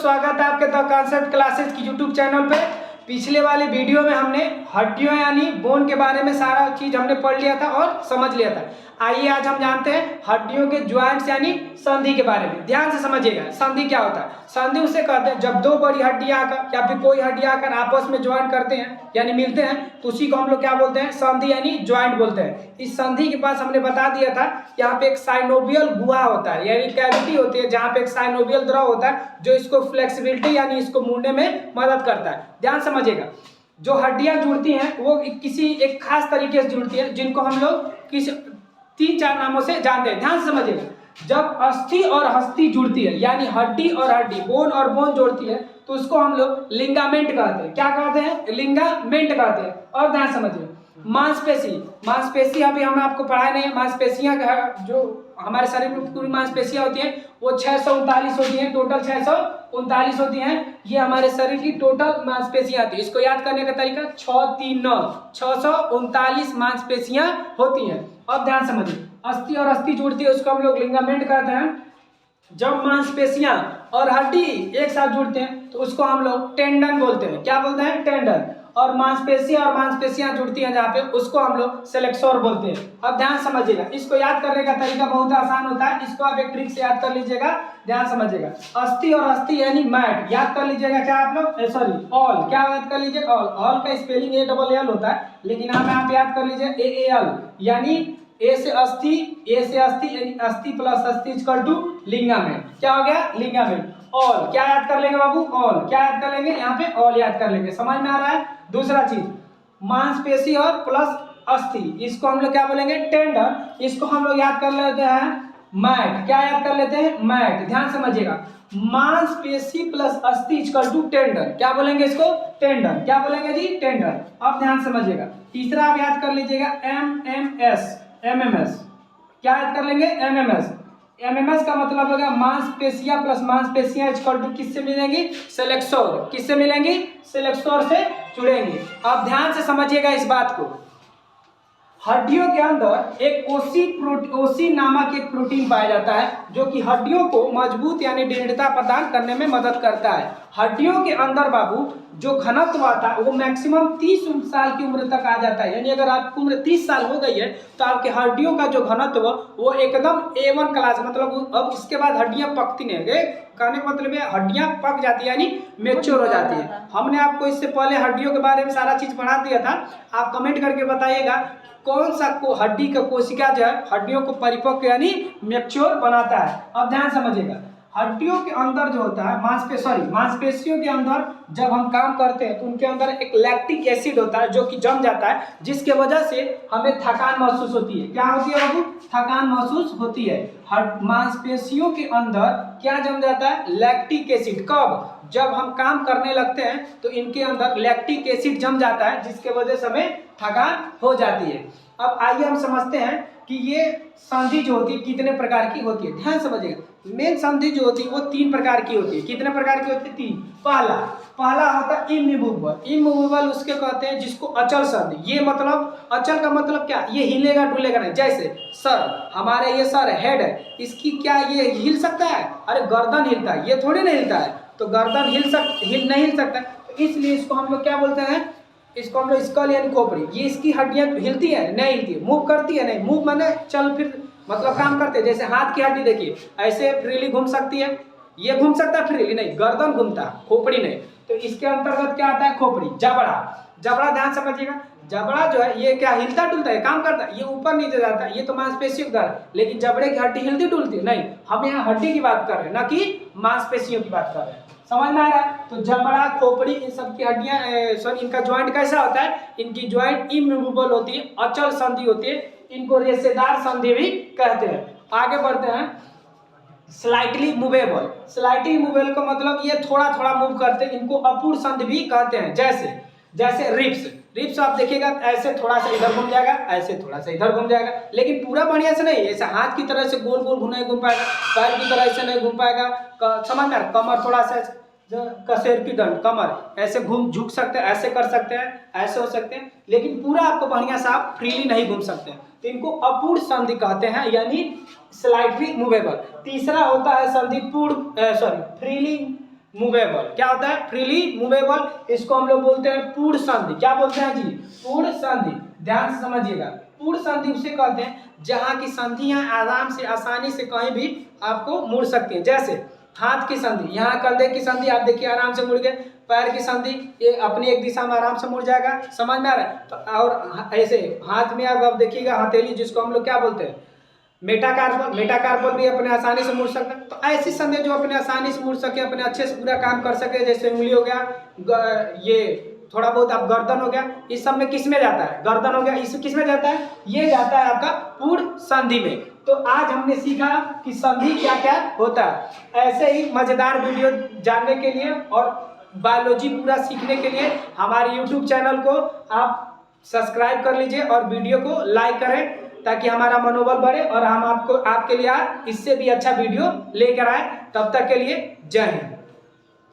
स्वागत है आपके द कॉन्सेप्ट क्लासेस की यूट्यूब चैनल पे। पिछले वाले वीडियो में हमने हड्डियों यानी बोन के बारे में सारा चीज हमने पढ़ लिया था और समझ लिया था। आइए आज हम जानते हैं हड्डियों के ज्वाइंट्स यानी संधि के बारे में। ध्यान से समझिएगा, संधि क्या होता है। संधि उसे कहते हैं जब दो बड़ी हड्डियां आकर या फिर कोई हड्डियां आकर आपस में ज्वाइंट करते हैं यानी मिलते हैं, तो उसी को हम लोग क्या बोलते हैं, संधि यानी ज्वाइंट बोलते हैं। इस संधि के पास हमने बता दिया था यहाँ पे एक साइनोवियल गुहा होता है यानी कैविटी होती है जहाँ पे एक साइनोवियल द्रव होता है जो इसको फ्लेक्सिबिलिटी यानी इसको मुड़ने में मदद करता है। ध्यान समझिएगा, जो हड्डियां जुड़ती हैं वो किसी एक खास तरीके से जुड़ती है जिनको हम लोग किस 3-4 नामों से जानते हैं। ध्यान से समझिएगा, जब अस्थि और हस्ती जुड़ती है यानी हड्डी और हड्डी, बोन और बोन जोड़ती है तो उसको हम लोग लिंगामेंट कहते हैं। क्या कहते हैं? लिंगामेंट कहते हैं। और ध्यान समझिए, मांसपेशी अभी हमने आपको पढ़ाया नहीं है। मांसपेशियां जो हमारे शरीर में पूरी मांसपेशियां होती हैं वो 639 होती हैं, टोटल 639 होती हैं। ये हमारे शरीर की टोटल मांसपेशियां आती है। इसको याद करने का तरीका 639 मांसपेशियां होती हैं। अब ध्यान समझिए, अस्थि और अस्थि जुड़ती है उसको हम लोग लिंगामेंट कहते हैं। जब मांसपेशियां और हड्डी एक साथ जुड़ते हैं तो उसको हम लोग टेंडन बोलते हैं। क्या बोलते हैं? टेंडन। और मांसपेशियां जुड़ती हैं जहाँ पे उसको हम लोग सेलेक्सोर बोलते हैं। अब ध्यान समझिएगा, इसको याद करने का तरीका बहुत आसान होता है। इसको आप एक ट्रिक से याद कर लीजिएगा। ध्यान समझिएगा, अस्थि और अस्थि यानी मैट याद कर लीजिएगा। क्या आप लोग सॉरी ऑल क्या याद कर लीजिएगा? ऑल का स्पेलिंग ALL होता है, लेकिन आप याद कर लीजिए AAL यानी ए से अस्थि यानी अस्थि प्लस अस्थि इक्वल टू लिंगामेंट। क्या हो गया? लिंगामेंट। ऑल क्या याद कर लेंगे बाबू? ऑल क्या याद कर लेंगे? यहाँ पे ऑल याद कर लेंगे। समझ में आ रहा है? दूसरा चीज, मांसपेशी और प्लस अस्थि, इसको हम लोग क्या बोलेंगे? टेंडन। इसको हम लोग याद कर लेते हैं मैट। क्या याद कर लेते हैं? मैट। ध्यान समझिएगा, मांसपेशी प्लस अस्थि इक्वल टू टेंडन। क्या बोलेंगे इसको? टेंडन। क्या बोलेंगे जी? टेंडन। अब ध्यान समझिएगा, तीसरा आप याद कर लीजिएगा MMS। क्या याद कर लेंगे? MMS का मतलब होगा मांसपेशियां प्लस मांसपेशियां इक्वल टू किससे मिलेंगी? सेलेक्सोर। किससे मिलेंगी? सेलेक्सोर से जुड़ेंगी। अब ध्यान से समझिएगा इस बात को, हड्डियों के अंदर एक ओसी नामक एक प्रोटीन पाया जाता है जो कि हड्डियों को मजबूत यानी दृढ़ता प्रदान करने में मदद करता है। हड्डियों के अंदर बाबू जो घनत्व आता है वो मैक्सिमम 30 साल की उम्र तक आ जाता है। यानी अगर आपकी उम्र 30 साल हो गई है तो आपके हड्डियों का जो घनत्व वो एकदम A1 क्लास, मतलब अब इसके बाद हड्डियां पकती नहीं है। कहने का मतलब है हड्डियां पक जाती है यानी मेच्योर हो जाती है। हमने आपको इससे पहले हड्डियों के बारे में सारा चीज पढ़ा दिया था। आप कमेंट करके बताइएगा कौन सा हड्डी का कोशिका जो है हड्डियों को परिपक्व यानी मैच्योर बनाता है। अब ध्यान समझिएगा, हड्डियों के अंदर जो होता है मांसपेशियों के अंदर जब हम काम करते हैं तो उनके अंदर एक लैक्टिक एसिड होता है जो कि जम जाता है, जिसके वजह से हमें थकान महसूस होती है। क्या होती है बाबू? थकान महसूस होती है। मांसपेशियों के अंदर क्या जम जाता है? Lactic acid. कब? जब हम काम करने लगते हैं तो इनके अंदर लैक्टिक एसिड जम जाता है जिसके वजह से हमें थकान हो जाती है। अब आइए हम समझते हैं कि ये संधि जो होती है कितने प्रकार की होती है। ध्यान समझिएगा, मेन संधि जो होती है वो 3 प्रकार की होती है। कितने प्रकार की होती है? 3। पहला होता है इमूवेबल उसके कहते हैं जिसको अचल संधि। ये मतलब अचल का मतलब क्या? ये हिलेगा डुलेगा नहीं। जैसे सर, हमारे ये सर हेड है, इसकी क्या ये हिल सकता है? अरे गर्दन हिलता है, ये थोड़ी नहीं हिलता है। तो गर्दन नहीं हिल सकता, इसलिए इसको हम लोग क्या बोलते हैं? इसको हम लोग स्कल यानी खोपड़ी। ये इसकी हड्डियां हिलती है? नहीं हिलती है। मूव करती है? नहीं। मूव माने चल फिर मतलब काम करते हैं। जैसे हाथ की हड्डी देखिए ऐसे फ्रीली घूम सकती है, ये घूम सकता है फ्रीली नहीं, गर्दन घूमता है, खोपड़ी नहीं। तो इसके अंतर्गत क्या आता है? खोपड़ी। जबड़ा ध्यान समझिएगा, जबड़ा जो है ये क्या हिलता डुलता है, काम करता है, ये ऊपर नीचे जाता है, ये तो मांसपेशियों के द्वारा। लेकिन जबड़े की हड्डी हिलती डुलती नहीं। हम यहाँ हड्डी की बात कर रहे हैं ना कि मांसपेशियों की बात कर रहे हैं। समझ में आ रहा है? तो जबड़ा, खोपड़ी, इन सब की हड्डियां इनका ज्वाइंट कैसा होता है? इनकी ज्वाइंट इमूवेबल होती है, अचल संधि होती है। इनको रेशेदार संधि भी कहते हैं। आगे बढ़ते हैं, स्लाइटली मूवेबल का मतलब ये थोड़ा थोड़ा मूव करते हैं, इनको अपूर्ण संधि भी कहते हैं। जैसे रिप्स आप देखिएगा ऐसे थोड़ा सा इधर घूम जाएगा, ऐसे थोड़ा सा इधर घूम जाएगा, लेकिन पूरा बढ़िया से नहीं। ऐसे हाथ की तरह से गोल गोल नहीं घूम पाएगा, पैर की तरह से नहीं घूम पाएगा। समझ में? कमर थोड़ा सा कसेर की दंड, कमर ऐसे झुक सकते हैं, ऐसे कर सकते हैं, ऐसे हो सकते हैं, लेकिन पूरा आपको बढ़िया सा आप फ्रीली नहीं घूम सकते हैं। तो इनको अपूर्ण संधि कहते हैं यानी स्लाइटली मूवेबल। तीसरा होता है संधि फ्रीली मूवेबल। क्या होता है? Freely movable. इसको हम लोग बोलते हैं पूर्ण संधि। क्या बोलते हैं जी? पूर्ण संधि। ध्यान से समझिएगा, पूर्ण संधि उसे कहते हैं जहां की संधियां आराम से आसानी से कहीं भी आपको मुड़ सकती हैं। जैसे हाथ की संधि, यहाँ कंधे की संधि आप देखिए आराम से मुड़ गए। पैर की संधि ये अपनी एक दिशा में आराम से मुड़ जाएगा। समझ में आ रहा है? तो और ऐसे हाथ में अब देखिएगा हथेली, जिसको हम लोग क्या बोलते हैं? मेटाकार्पल। मेटाकार्पल भी अपने आसानी से मुड़ सकता है। तो ऐसी संधि जो अपने आसानी से मुड़ सके, अपने अच्छे से पूरा काम कर सके, जैसे उंगली हो गया, ये थोड़ा बहुत आप गर्दन हो गया, इस सब में किस में जाता है? गर्दन हो गया, इस किस में जाता है? ये जाता है आपका पूर्ण संधि में। तो आज हमने सीखा कि संधि क्या क्या होता है। ऐसे ही मजेदार वीडियो जानने के लिए और बायोलॉजी पूरा सीखने के लिए हमारे YouTube चैनल को आप सब्सक्राइब कर लीजिए और वीडियो को लाइक करें, ताकि हमारा मनोबल बढ़े और हम आपको आपके लिए इससे भी अच्छा वीडियो लेकर आए। तब तक के लिए जय हिंद।